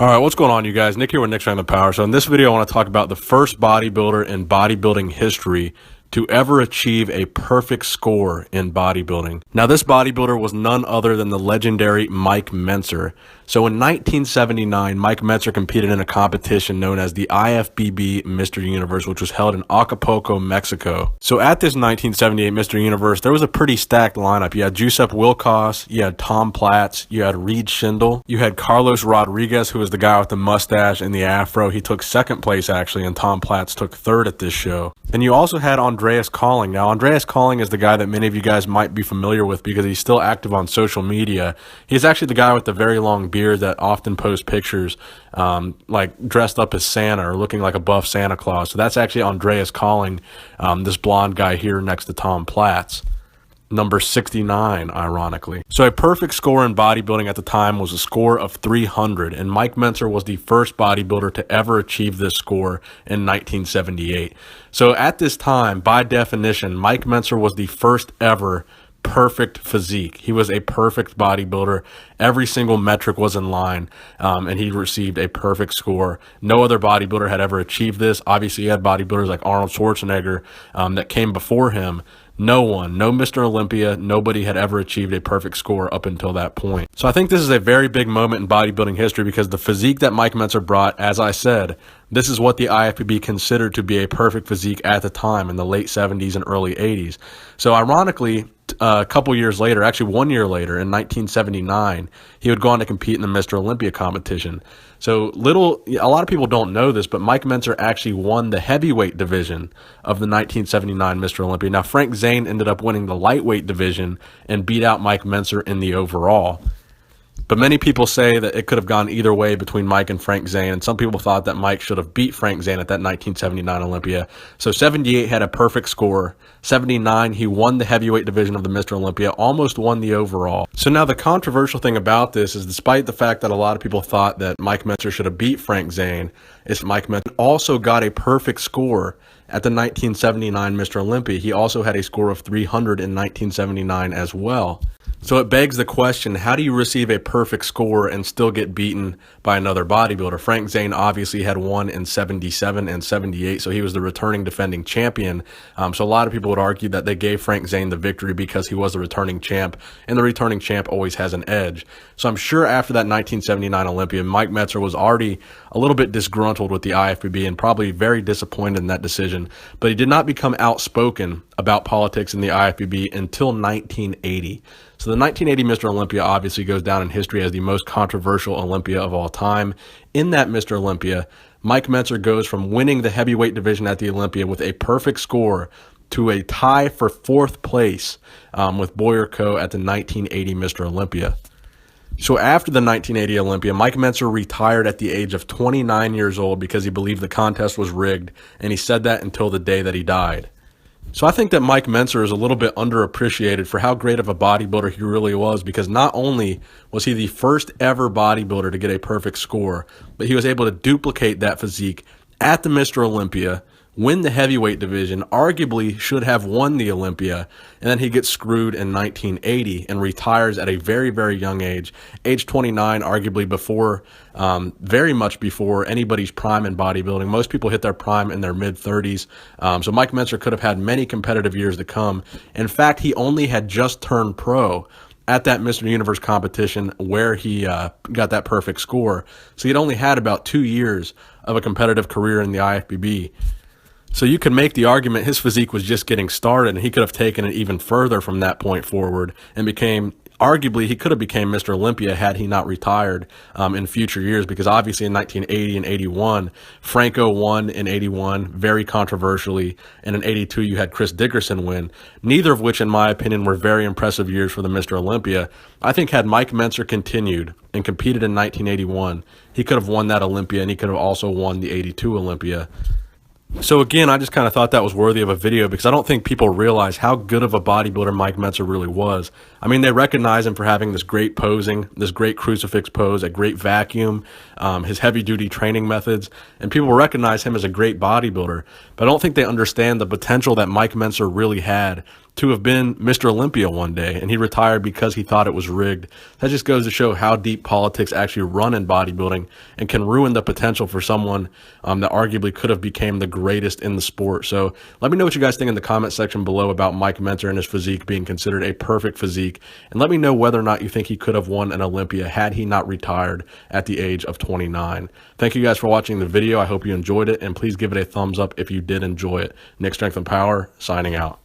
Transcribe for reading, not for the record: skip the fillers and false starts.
All right, what's going on, you guys? Nick here with Nick's Trying the Power. So in this video, I want to talk about the first bodybuilder in bodybuilding history to ever achieve a perfect score in bodybuilding. Now, this bodybuilder was none other than the legendary Mike Mentzer. So in 1979, Mike Mentzer competed in a competition known as the IFBB Mr. Universe, which was held in Acapulco, Mexico. So at this 1978 Mr. Universe, there was a pretty stacked lineup. You had Giuseppe Wilcox, you had Tom Platz, you had Reed Schindel, you had Carlos Rodriguez, who was the guy with the mustache and the afro. He took second place, actually, and Tom Platz took third at this show. And you also had Andreas Calling. Now, Andreas Calling is the guy that many of you guys might be familiar with because he's still active on social media. He's actually the guy with the very long beard that often posts pictures like dressed up as Santa or looking like a buff Santa Claus. So that's actually Andreas Calling, this blonde guy here next to Tom Platz. Number 69, ironically. So a perfect score in bodybuilding at the time was a score of 300, and Mike Mentzer was the first bodybuilder to ever achieve this score in 1978. So at this time, by definition, Mike Mentzer was the first ever perfect physique. He was a perfect bodybuilder. Every single metric was in line, and he received a perfect score. No other bodybuilder had ever achieved this. Obviously, you had bodybuilders like Arnold Schwarzenegger that came before him. No one, no Mr. Olympia, nobody had ever achieved a perfect score up until that point. So I think this is a very big moment in bodybuilding history because the physique that Mike Mentzer brought, as I said, this is what the IFBB considered to be a perfect physique at the time in the late 70s and early 80s. So ironically, a couple years later, actually 1 year later, in 1979, he would go on to compete in the Mr. Olympia competition. So a lot of people don't know this, but Mike Mentzer actually won the heavyweight division of the 1979 Mr. Olympia. Now, Frank Zane ended up winning the lightweight division and beat out Mike Mentzer in the overall. But many people say that it could have gone either way between Mike and Frank Zane, and some people thought that Mike should have beat Frank Zane at that 1979 Olympia. So 78 had a perfect score. 79, he won the heavyweight division of the Mr. Olympia, almost won the overall. So now the controversial thing about this is, despite the fact that a lot of people thought that Mike Mentzer should have beat Frank Zane, is Mike Mentzer also got a perfect score at the 1979 Mr. Olympia. He also had a score of 300 in 1979 as well. So it begs the question, how do you receive a perfect score and still get beaten by another bodybuilder? Frank Zane obviously had won in 77 and 78, so he was the returning defending champion. So a lot of people would argue that they gave Frank Zane the victory because he was the returning champ, and the returning champ always has an edge. So I'm sure after that 1979 Olympia, Mike Mentzer was already a little bit disgruntled with the IFBB and probably very disappointed in that decision, but he did not become outspoken about politics in the IFBB until 1980. So the 1980 Mr. Olympia obviously goes down in history as the most controversial Olympia of all time. In that Mr. Olympia, Mike Mentzer goes from winning the heavyweight division at the Olympia with a perfect score to a tie for fourth place with Boyer Co. at the 1980 Mr. Olympia. So after the 1980 Olympia, Mike Mentzer retired at the age of 29 years old because he believed the contest was rigged, and he said that until the day that he died. So I think that Mike Mentzer is a little bit underappreciated for how great of a bodybuilder he really was, because not only was he the first ever bodybuilder to get a perfect score, but he was able to duplicate that physique at the Mr. Olympia, win the heavyweight division, arguably should have won the Olympia, and then he gets screwed in 1980 and retires at a very, very young age 29, arguably before, very much before anybody's prime in bodybuilding. Most people hit their prime in their mid-30s. So Mike Mentzer could have had many competitive years to come. In fact, he only had just turned pro at that Mr. Universe competition where he got that perfect score. So he'd only had about 2 years of a competitive career in the IFBB. So you could make the argument his physique was just getting started, and he could have taken it even further from that point forward and arguably he could have became Mr. Olympia had he not retired in future years, because obviously in 1980 and 81, Franco won in 81 very controversially, and in 82 you had Chris Dickerson win, neither of which in my opinion were very impressive years for the Mr. Olympia. I think had Mike Mentzer continued and competed in 1981, he could have won that Olympia, and he could have also won the 82 Olympia. So again, I just kind of thought that was worthy of a video because I don't think people realize how good of a bodybuilder Mike Mentzer really was. I mean, they recognize him for having this great posing, this great crucifix pose, a great vacuum, his heavy-duty training methods, and people recognize him as a great bodybuilder. But I don't think they understand the potential that Mike Mentzer really had to have been Mr. Olympia one day, and he retired because he thought it was rigged. That just goes to show how deep politics actually run in bodybuilding and can ruin the potential for someone that arguably could have became the greatest in the sport. So let me know what you guys think in the comment section below about Mike Mentzer and his physique being considered a perfect physique, and let me know whether or not you think he could have won an Olympia had he not retired at the age of 29. Thank you guys for watching the video. I hope you enjoyed it, and please give it a thumbs up if you did enjoy it. Nick Strength and Power, signing out.